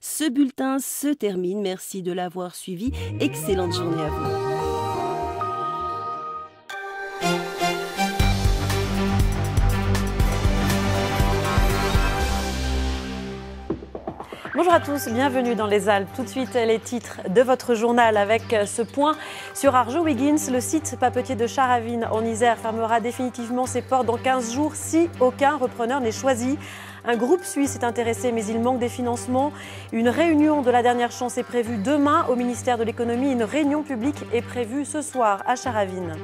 Ce bulletin se termine. Merci de l'avoir suivi. Excellente journée à vous. Bonjour à tous, bienvenue dans les Alpes. Tout de suite, les titres de votre journal avec ce point sur Arjowiggins. Le site papetier de Charavine en Isère fermera définitivement ses portes dans 15 jours si aucun repreneur n'est choisi. Un groupe suisse est intéressé, mais il manque des financements. Une réunion de la dernière chance est prévue demain au ministère de l'économie. Une réunion publique est prévue ce soir à Charavine.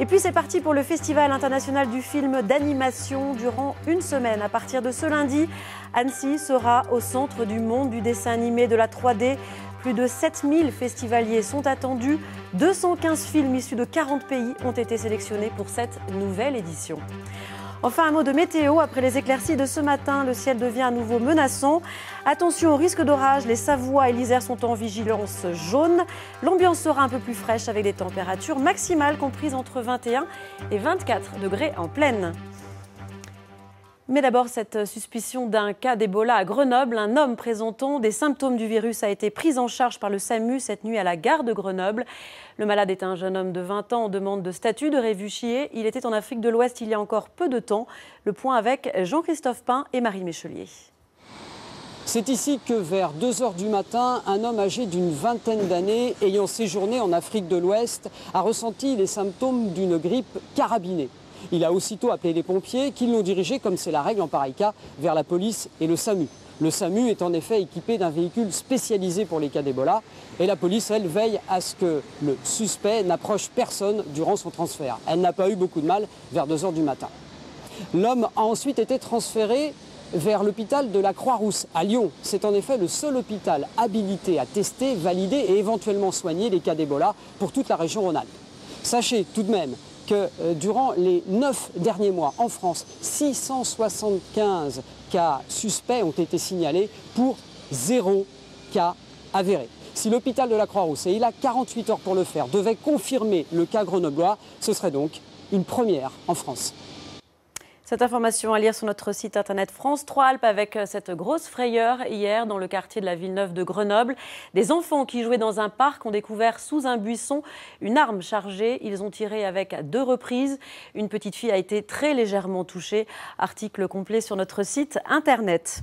Et puis c'est parti pour le Festival international du film d'animation durant une semaine. À partir de ce lundi, Annecy sera au centre du monde du dessin animé, de la 3D. Plus de 7000 festivaliers sont attendus. 215 films issus de 40 pays ont été sélectionnés pour cette nouvelle édition. Enfin, un mot de météo. Après les éclaircies de ce matin, le ciel devient à nouveau menaçant. Attention au risque d'orage, les Savoie et l'Isère sont en vigilance jaune. L'ambiance sera un peu plus fraîche avec des températures maximales comprises entre 21 et 24 degrés en plaine. Mais d'abord, cette suspicion d'un cas d'Ebola à Grenoble. Un homme présentant des symptômes du virus a été pris en charge par le SAMU cette nuit à la gare de Grenoble. Le malade est un jeune homme de 20 ans en demande de statut de réfugié. Il était en Afrique de l'Ouest il y a encore peu de temps. Le point avec Jean-Christophe Pain et Marie Méchelier. C'est ici que vers 2 h du matin, un homme âgé d'une vingtaine d'années ayant séjourné en Afrique de l'Ouest a ressenti les symptômes d'une grippe carabinée. Il a aussitôt appelé les pompiers qui l'ont dirigé, comme c'est la règle en pareil cas, vers la police et le SAMU. Le SAMU est en effet équipé d'un véhicule spécialisé pour les cas d'Ebola et la police, elle, veille à ce que le suspect n'approche personne durant son transfert. Elle n'a pas eu beaucoup de mal vers 2 h du matin. L'homme a ensuite été transféré vers l'hôpital de la Croix-Rousse à Lyon. C'est en effet le seul hôpital habilité à tester, valider et éventuellement soigner les cas d'Ebola pour toute la région Rhône-Alpes. Sachez tout de même que durant les 9 derniers mois en France, 675 cas suspects ont été signalés pour 0 cas avérés. Si l'hôpital de la Croix-Rousse, et il a 48 heures pour le faire, devait confirmer le cas grenoblois, ce serait donc une première en France. Cette information à lire sur notre site internet France 3 Alpes avec cette grosse frayeur hier dans le quartier de la Villeneuve de Grenoble. Des enfants qui jouaient dans un parc ont découvert sous un buisson une arme chargée. Ils ont tiré avec à 2 reprises. Une petite fille a été très légèrement touchée. Article complet sur notre site internet.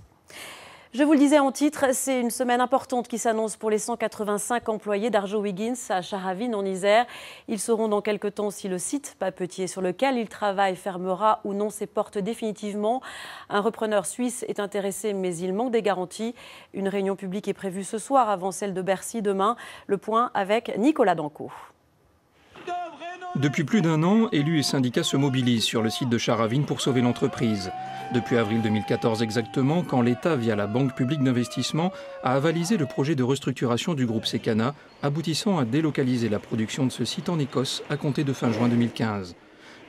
Je vous le disais en titre, c'est une semaine importante qui s'annonce pour les 185 employés d'Arjowiggins à Charavine en Isère. Ils sauront dans quelques temps si le site papetier sur lequel ils travaillent fermera ou non ses portes définitivement. Un repreneur suisse est intéressé mais il manque des garanties. Une réunion publique est prévue ce soir avant celle de Bercy demain. Le point avec Nicolas Danco. Depuis plus d'1 an, élus et syndicats se mobilisent sur le site de Charavine pour sauver l'entreprise. Depuis avril 2014 exactement, quand l'État, via la Banque publique d'investissement, a avalisé le projet de restructuration du groupe Secana, aboutissant à délocaliser la production de ce site en Écosse à compter de fin juin 2015.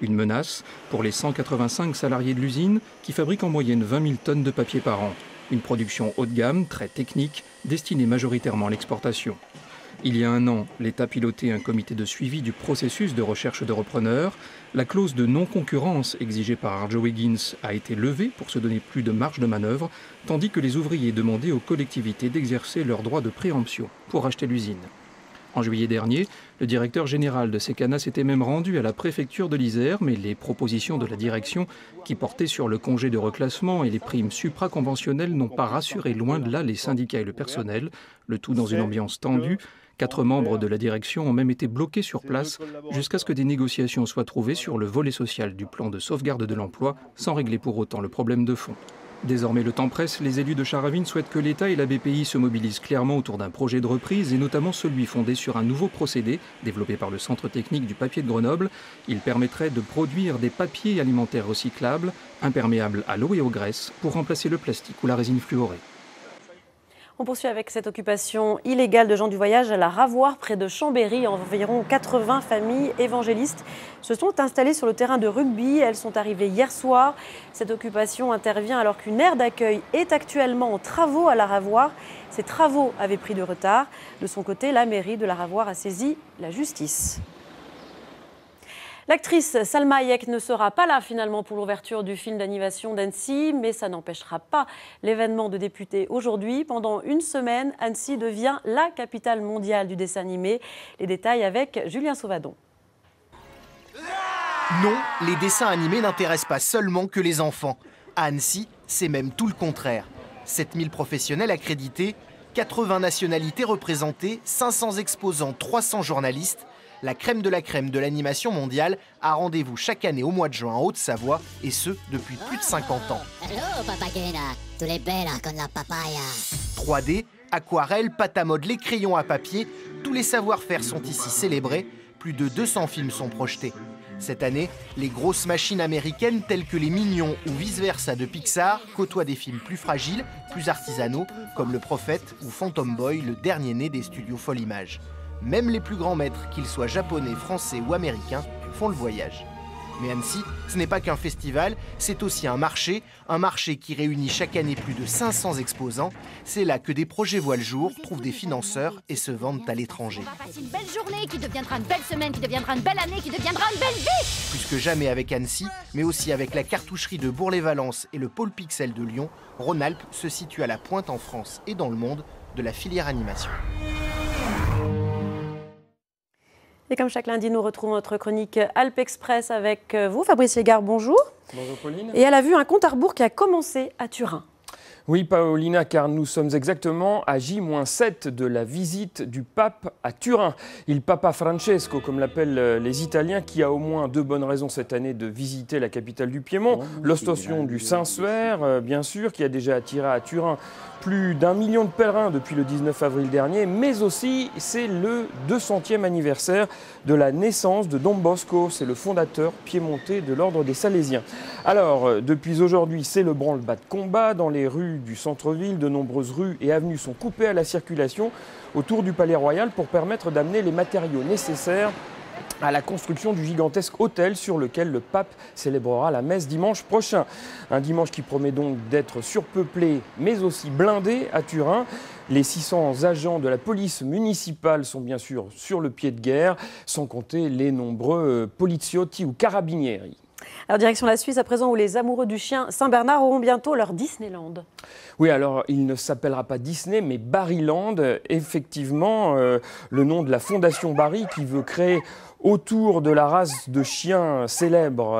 Une menace pour les 185 salariés de l'usine qui fabriquent en moyenne 20 000 tonnes de papier par an. Une production haut de gamme, très technique, destinée majoritairement à l'exportation. Il y a 1 an, l'État pilotait un comité de suivi du processus de recherche de repreneurs. La clause de non-concurrence exigée par Arjowiggins a été levée pour se donner plus de marge de manœuvre, tandis que les ouvriers demandaient aux collectivités d'exercer leur droit de préemption pour acheter l'usine. En juillet dernier, le directeur général de Secana s'était même rendu à la préfecture de l'Isère, mais les propositions de la direction, qui portaient sur le congé de reclassement et les primes supraconventionnelles, n'ont pas rassuré loin de là les syndicats et le personnel, le tout dans une ambiance tendue. 4 membres de la direction ont même été bloqués sur place jusqu'à ce que des négociations soient trouvées sur le volet social du plan de sauvegarde de l'emploi, sans régler pour autant le problème de fond. Désormais, le temps presse, les élus de Charavine souhaitent que l'État et la BPI se mobilisent clairement autour d'un projet de reprise et notamment celui fondé sur un nouveau procédé développé par le Centre technique du papier de Grenoble. Il permettrait de produire des papiers alimentaires recyclables, imperméables à l'eau et aux graisses, pour remplacer le plastique ou la résine fluorée. On poursuit avec cette occupation illégale de gens du voyage à la Ravoire, près de Chambéry. Environ 80 familles évangélistes se sont installées sur le terrain de rugby. Elles sont arrivées hier soir. Cette occupation intervient alors qu'une aire d'accueil est actuellement en travaux à la Ravoire. Ces travaux avaient pris de retard. De son côté, la mairie de la Ravoire a saisi la justice. L'actrice Salma Hayek ne sera pas là finalement pour l'ouverture du film d'animation d'Annecy, mais ça n'empêchera pas l'événement de débuter aujourd'hui. Pendant une semaine, Annecy devient la capitale mondiale du dessin animé. Les détails avec Julien Sauvadon. Non, les dessins animés n'intéressent pas seulement que les enfants. À Annecy, c'est même tout le contraire. 7000 professionnels accrédités, 80 nationalités représentées, 500 exposants, 300 journalistes. La crème de l'animation mondiale a rendez-vous chaque année au mois de juin en Haute-Savoie, et ce, depuis plus de 50 ans. Hello, papagena. Tu es bella con la papaya. 3D, aquarelle, pâte à modeler, crayons à papier, tous les savoir-faire sont ici célébrés. Plus de 200 films sont projetés. Cette année, les grosses machines américaines telles que les Mignons ou vice-versa de Pixar côtoient des films plus fragiles, plus artisanaux, comme Le Prophète ou Phantom Boy, le dernier né des studios Folle Image. Même les plus grands maîtres, qu'ils soient japonais, français ou américains, font le voyage. Mais Annecy, ce n'est pas qu'un festival, c'est aussi un marché qui réunit chaque année plus de 500 exposants. C'est là que des projets voient le jour, trouvent des financeurs et se vendent à l'étranger. On va passer une belle journée qui deviendra une belle semaine, qui deviendra une belle année, qui deviendra une belle vie. Plus que jamais avec Annecy, mais aussi avec la cartoucherie de Bourg-les-Valence et le pôle Pixel de Lyon, Rhône-Alpes se situe à la pointe en France et dans le monde de la filière animation. Et comme chaque lundi, nous retrouvons notre chronique Alpes Express avec vous, Fabrice Légard, bonjour. Bonjour Pauline. Et elle a vu un compte à rebours qui a commencé à Turin. Oui, Paolina, car nous sommes exactement à J-7 de la visite du pape à Turin. Il Papa Francesco, comme l'appellent les Italiens, qui a au moins 2 bonnes raisons cette année de visiter la capitale du Piémont. L'ostension du Saint-Suaire, bien sûr, qui a déjà attiré à Turin plus d'1 million de pèlerins depuis le 19 avril dernier, mais aussi c'est le 200e anniversaire de la naissance de Don Bosco, c'est le fondateur piémontais de l'ordre des Salésiens. Alors, depuis aujourd'hui, c'est le branle-bas de combat dans les rues du centre-ville. De nombreuses rues et avenues sont coupées à la circulation autour du Palais Royal pour permettre d'amener les matériaux nécessaires à la construction du gigantesque hôtel sur lequel le pape célébrera la messe dimanche prochain. Un dimanche qui promet donc d'être surpeuplé mais aussi blindé à Turin. Les 600 agents de la police municipale sont bien sûr sur le pied de guerre, sans compter les nombreux poliziotti ou carabinieri. Alors direction la Suisse à présent, où les amoureux du chien Saint-Bernard auront bientôt leur Disneyland. Oui, alors il ne s'appellera pas Disney, mais Barryland. Effectivement, le nom de la fondation Barry qui veut créer autour de la race de chiens célèbre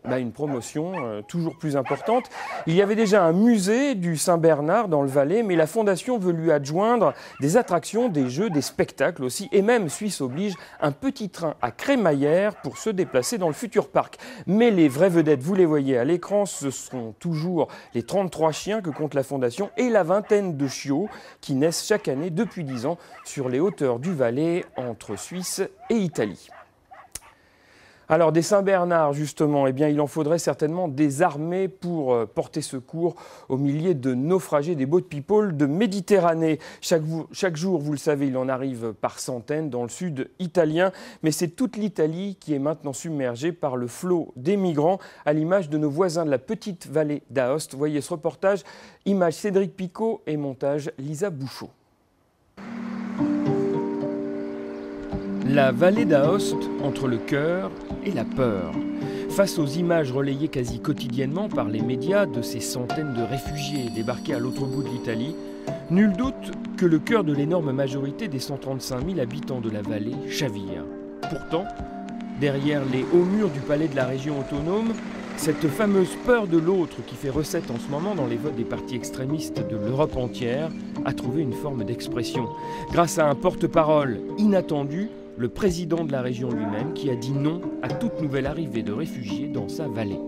une promotion toujours plus importante. Il y avait déjà un musée du Saint-Bernard dans le Valais, mais la fondation veut lui adjoindre des attractions, des jeux, des spectacles aussi, et même, Suisse oblige, un petit train à crémaillère pour se déplacer dans le futur parc. Mais les vraies vedettes, vous les voyez à l'écran, ce sont toujours les 33 chiens que compte la fondation et la vingtaine de chiots qui naissent chaque année depuis 10 ans sur les hauteurs du Valais entre Suisse et Italie. Alors des Saint-Bernard justement, il en faudrait certainement des armées pour porter secours aux milliers de naufragés des boat people de Méditerranée. Chaque jour, vous le savez, il en arrive par centaines dans le sud italien, mais c'est toute l'Italie qui est maintenant submergée par le flot des migrants, à l'image de nos voisins de la petite vallée d'Aoste. Voyez ce reportage, image Cédric Picot et montage Lisa Bouchot. La vallée d'Aoste entre le cœur et la peur. Face aux images relayées quasi quotidiennement par les médias de ces centaines de réfugiés débarqués à l'autre bout de l'Italie, nul doute que le cœur de l'énorme majorité des 135 000 habitants de la vallée chavire. Pourtant, derrière les hauts murs du palais de la région autonome, cette fameuse peur de l'autre qui fait recette en ce moment dans les votes des partis extrémistes de l'Europe entière a trouvé une forme d'expression. Grâce à un porte-parole inattendu, le président de la région lui-même qui a dit non à toute nouvelle arrivée de réfugiés dans sa vallée.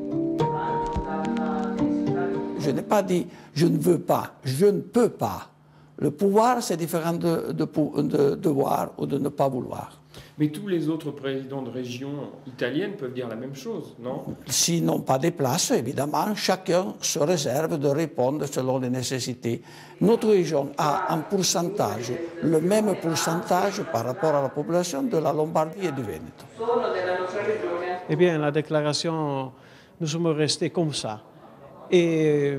Je n'ai pas dit je ne veux pas, je ne peux pas. Le pouvoir, c'est différent de devoir ou de ne pas vouloir. Mais tous les autres présidents de régions italiennes peuvent dire la même chose, non? S'ils n'ont pas de place, évidemment, chacun se réserve de répondre selon les nécessités. Notre région a un pourcentage, le même pourcentage par rapport à la population de la Lombardie et du Veneto. Eh bien, la déclaration, nous sommes restés comme ça. Et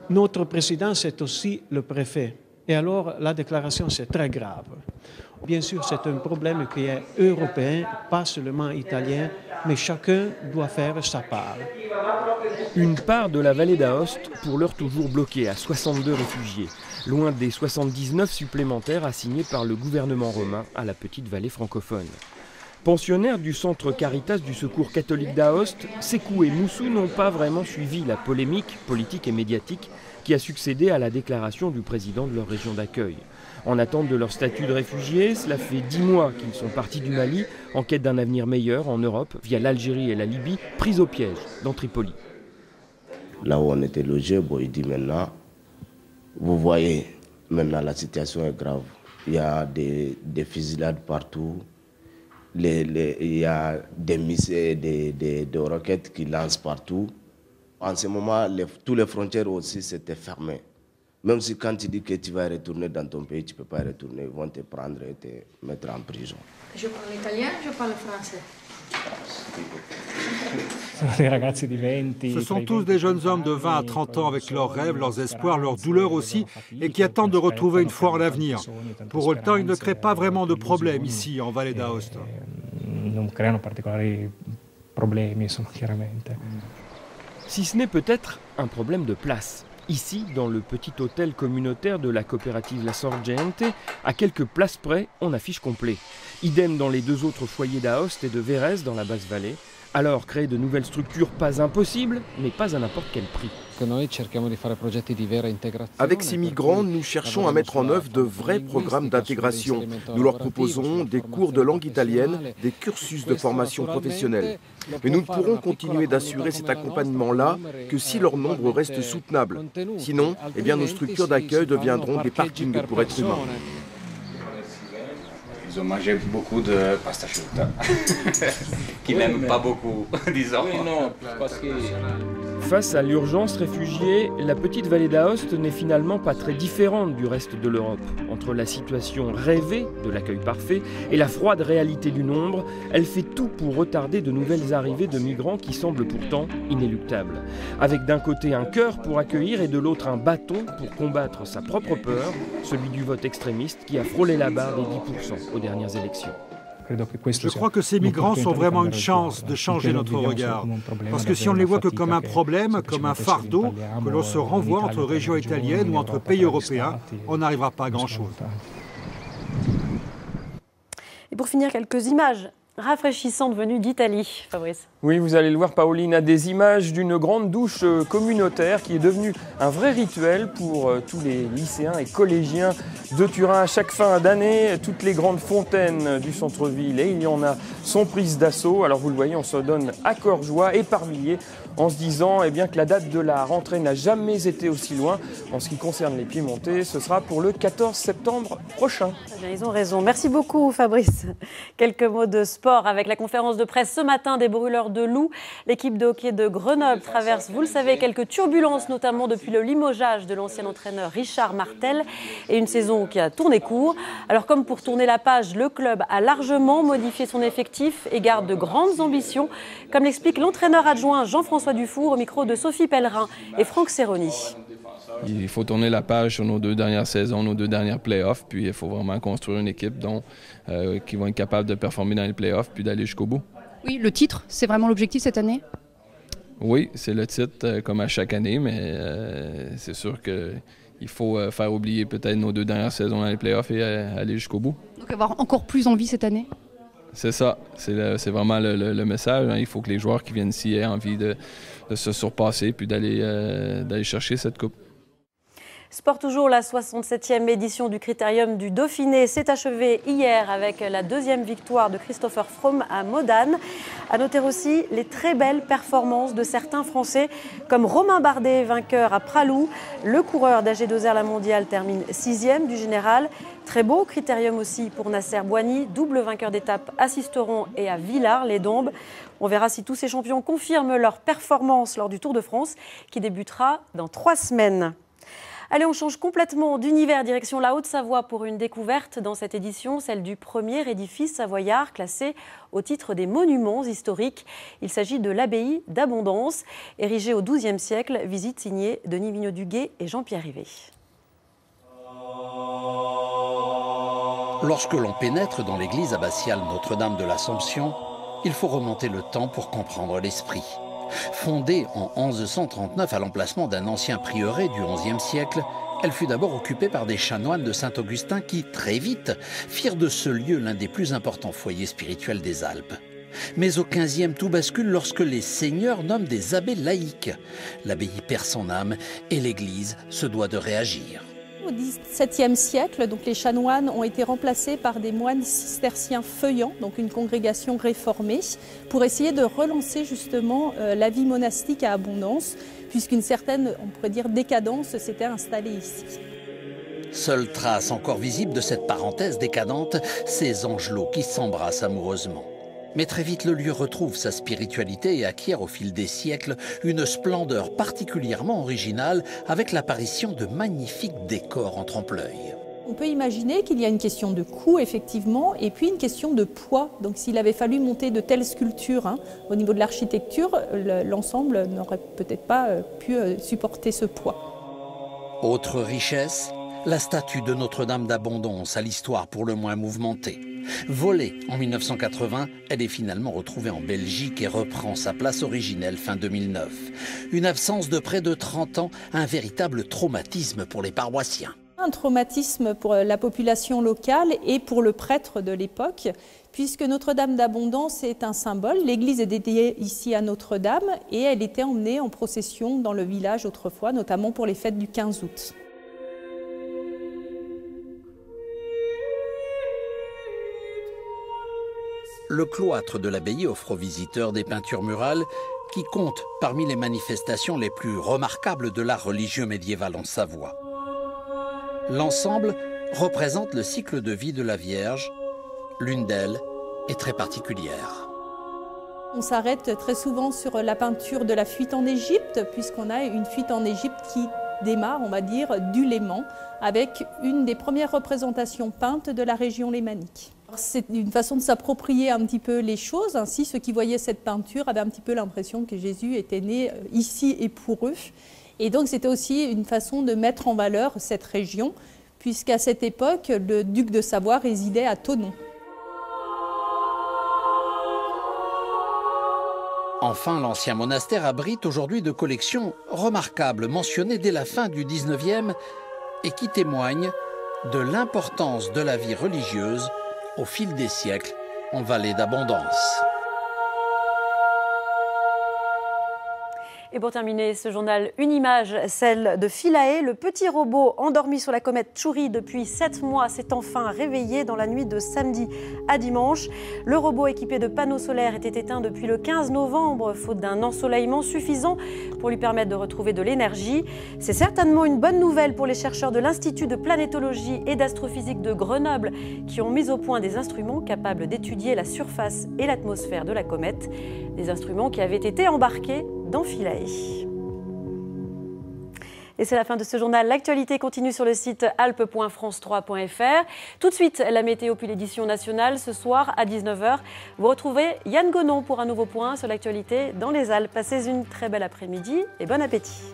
notre président, c'est aussi le préfet. Et alors, la déclaration, c'est très grave. Bien sûr, c'est un problème qui est européen, pas seulement italien, mais chacun doit faire sa part. Une part de la vallée d'Aoste, pour l'heure toujours bloquée à 62 réfugiés, loin des 79 supplémentaires assignés par le gouvernement romain à la petite vallée francophone. Pensionnaires du centre Caritas du Secours catholique d'Aoste, Sékou et Moussou n'ont pas vraiment suivi la polémique politique et médiatique qui a succédé à la déclaration du président de leur région d'accueil. En attente de leur statut de réfugiés, cela fait 10 mois qu'ils sont partis du Mali en quête d'un avenir meilleur en Europe via l'Algérie et la Libye, pris au piège dans Tripoli. Là où on était logé, il dit maintenant, vous voyez, maintenant la situation est grave. Il y a des fusillades partout, il y a des missiles, des roquettes qui lancent partout. En ce moment, toutes les frontières aussi s'étaient fermées. Même si quand tu dis que tu vas retourner dans ton pays, tu ne peux pas retourner, ils vont te prendre et te mettre en prison. Je parle italien, je parle français. Ce sont tous des jeunes hommes de 20 à 30 ans avec leurs rêves, leurs espoirs, leurs douleurs aussi, et qui attendent de retrouver une foi en l'avenir. Pour autant, ils ne créent pas vraiment de problèmes ici, en Vallée d'Aoste. Si ce n'est peut-être un problème de place. Ici, dans le petit hôtel communautaire de la coopérative La Sorgente, à quelques places près, on affiche complet. Idem dans les deux autres foyers d'Aoste et de Vérès dans la basse vallée. Alors, créer de nouvelles structures, pas impossible, mais pas à n'importe quel prix. Avec ces migrants, nous cherchons à mettre en œuvre de vrais programmes d'intégration. Nous leur proposons des cours de langue italienne, des cursus de formation professionnelle. Mais nous ne pourrons continuer d'assurer cet accompagnement-là que si leur nombre reste soutenable. Sinon, nos structures d'accueil deviendront des parkings pour êtres humains. Ils ont mangé beaucoup de pasta asciutta, qui n'aiment pas beaucoup, disons. Face à l'urgence réfugiée, la petite vallée d'Aoste n'est finalement pas très différente du reste de l'Europe. Entre la situation rêvée de l'accueil parfait et la froide réalité du nombre, elle fait tout pour retarder de nouvelles arrivées de migrants qui semblent pourtant inéluctables. Avec d'un côté un cœur pour accueillir et de l'autre un bâton pour combattre sa propre peur, celui du vote extrémiste qui a frôlé la barre des 10% aux dernières élections. Je crois que ces migrants sont vraiment une chance de changer notre regard. Parce que si on ne les voit que comme un problème, comme un fardeau, que l'on se renvoie entre régions italiennes ou entre pays européens, on n'arrivera pas à grand-chose. Et pour finir, quelques images rafraîchissantes venues d'Italie, Fabrice. Oui, vous allez le voir, Paolina, des images d'une grande douche communautaire qui est devenue un vrai rituel pour tous les lycéens et collégiens de Turin. À chaque fin d'année, toutes les grandes fontaines du centre-ville, et il y en a, sont prises d'assaut. Alors vous le voyez, on se donne à cœur joie et par milliers en se disant que la date de la rentrée n'a jamais été aussi loin. En ce qui concerne les Piémontais, ce sera pour le 14 septembre prochain. Bien, ils ont raison. Merci beaucoup, Fabrice. Quelques mots de sport avec la conférence de presse ce matin des brûleurs de loups. L'équipe de hockey de Grenoble traverse, vous le savez, quelques turbulences, notamment depuis le limogeage de l'ancien entraîneur Richard Martel et une saison qui a tourné court. Alors comme pour tourner la page, le club a largement modifié son effectif et garde de grandes ambitions, comme l'explique l'entraîneur adjoint Jean-François Dufour au micro de Sophie Pellerin et Franck Serroni. Il faut tourner la page sur nos 2 dernières saisons, nos 2 dernières playoffs, puis il faut vraiment construire une équipe qui va être capable de performer dans les playoffs puis d'aller jusqu'au bout. Oui, le titre, c'est vraiment l'objectif cette année? Oui, c'est le titre comme à chaque année, mais c'est sûr qu'il faut faire oublier peut-être nos 2 dernières saisons dans les playoffs et aller jusqu'au bout. Donc avoir encore plus envie cette année? C'est ça, c'est vraiment le message. Il faut que les joueurs qui viennent ici aient envie de se surpasser puis d'aller chercher cette coupe. Sport toujours, la 67e édition du Critérium du Dauphiné s'est achevée hier avec la 2e victoire de Christopher Froome à Modane. À noter aussi les très belles performances de certains Français comme Romain Bardet, vainqueur à Pralou. Le coureur d'AG2R La Mondiale termine 6e du général. Très beau Critérium aussi pour Nasser Bouhanni, double vainqueur d'étape à Sisteron et à Villars-les-Dombes. On verra si tous ces champions confirment leur performance lors du Tour de France qui débutera dans 3 semaines. Allez, on change complètement d'univers, direction la Haute-Savoie pour une découverte dans cette édition, celle du premier édifice savoyard classé au titre des monuments historiques. Il s'agit de l'abbaye d'Abondance, érigée au XIIe siècle, visite signée Denis Vigneaud-Duguet et Jean-Pierre Rivet. Lorsque l'on pénètre dans l'église abbatiale Notre-Dame de l'Assomption, il faut remonter le temps pour comprendre l'esprit. Fondée en 1139 à l'emplacement d'un ancien prieuré du XIe siècle, elle fut d'abord occupée par des chanoines de Saint-Augustin qui, très vite, firent de ce lieu l'un des plus importants foyers spirituels des Alpes. Mais au XVe, tout bascule lorsque les seigneurs nomment des abbés laïcs. L'abbaye perd son âme et l'Église se doit de réagir. Au XVIIe siècle, donc, les chanoines ont été remplacés par des moines cisterciens feuillants, donc une congrégation réformée, pour essayer de relancer justement la vie monastique à Abondance, puisqu'une certaine, on pourrait dire, décadence s'était installée ici. Seule trace encore visible de cette parenthèse décadente, ces angelots qui s'embrassent amoureusement. Mais très vite, le lieu retrouve sa spiritualité et acquiert au fil des siècles une splendeur particulièrement originale avec l'apparition de magnifiques décors en trompe-l'œil. On peut imaginer qu'il y a une question de coût, effectivement, et puis une question de poids. Donc s'il avait fallu monter de telles sculptures au niveau de l'architecture, l'ensemble n'aurait peut-être pas pu supporter ce poids. Autre richesse, la statue de Notre-Dame d'Abondance à l'histoire pour le moins mouvementée. Volée en 1980, elle est finalement retrouvée en Belgique et reprend sa place originelle fin 2009. Une absence de près de 30 ans, un véritable traumatisme pour les paroissiens. Un traumatisme pour la population locale et pour le prêtre de l'époque, puisque Notre-Dame d'Abondance est un symbole. L'église est dédiée ici à Notre-Dame et elle était emmenée en procession dans le village autrefois, notamment pour les fêtes du 15 août. Le cloître de l'abbaye offre aux visiteurs des peintures murales qui comptent parmi les manifestations les plus remarquables de l'art religieux médiéval en Savoie. L'ensemble représente le cycle de vie de la Vierge. L'une d'elles est très particulière. On s'arrête très souvent sur la peinture de la fuite en Égypte, puisqu'on a une fuite en Égypte qui démarre, on va dire, du Léman, avec une des premières représentations peintes de la région lémanique. C'est une façon de s'approprier un petit peu les choses. Ainsi, ceux qui voyaient cette peinture avaient un petit peu l'impression que Jésus était né ici et pour eux. Et donc, c'était aussi une façon de mettre en valeur cette région, puisqu'à cette époque, le duc de Savoie résidait à Thonon. Enfin, l'ancien monastère abrite aujourd'hui de collections remarquables, mentionnées dès la fin du XIXe et qui témoignent de l'importance de la vie religieuse au fil des siècles en vallée d'Abondance. Et pour terminer ce journal, une image, celle de Philae. Le petit robot endormi sur la comète Chury depuis 7 mois s'est enfin réveillé dans la nuit de samedi à dimanche. Le robot équipé de panneaux solaires était éteint depuis le 15 novembre, faute d'un ensoleillement suffisant pour lui permettre de retrouver de l'énergie. C'est certainement une bonne nouvelle pour les chercheurs de l'Institut de planétologie et d'astrophysique de Grenoble qui ont mis au point des instruments capables d'étudier la surface et l'atmosphère de la comète. Des instruments qui avaient été embarqués dans Philae. Et c'est la fin de ce journal. L'actualité continue sur le site alpes.france3.fr. Tout de suite, la météo puis l'édition nationale. Ce soir, à 19h, vous retrouvez Yann Gonon pour un nouveau point sur l'actualité dans les Alpes. Passez une très belle après-midi et bon appétit.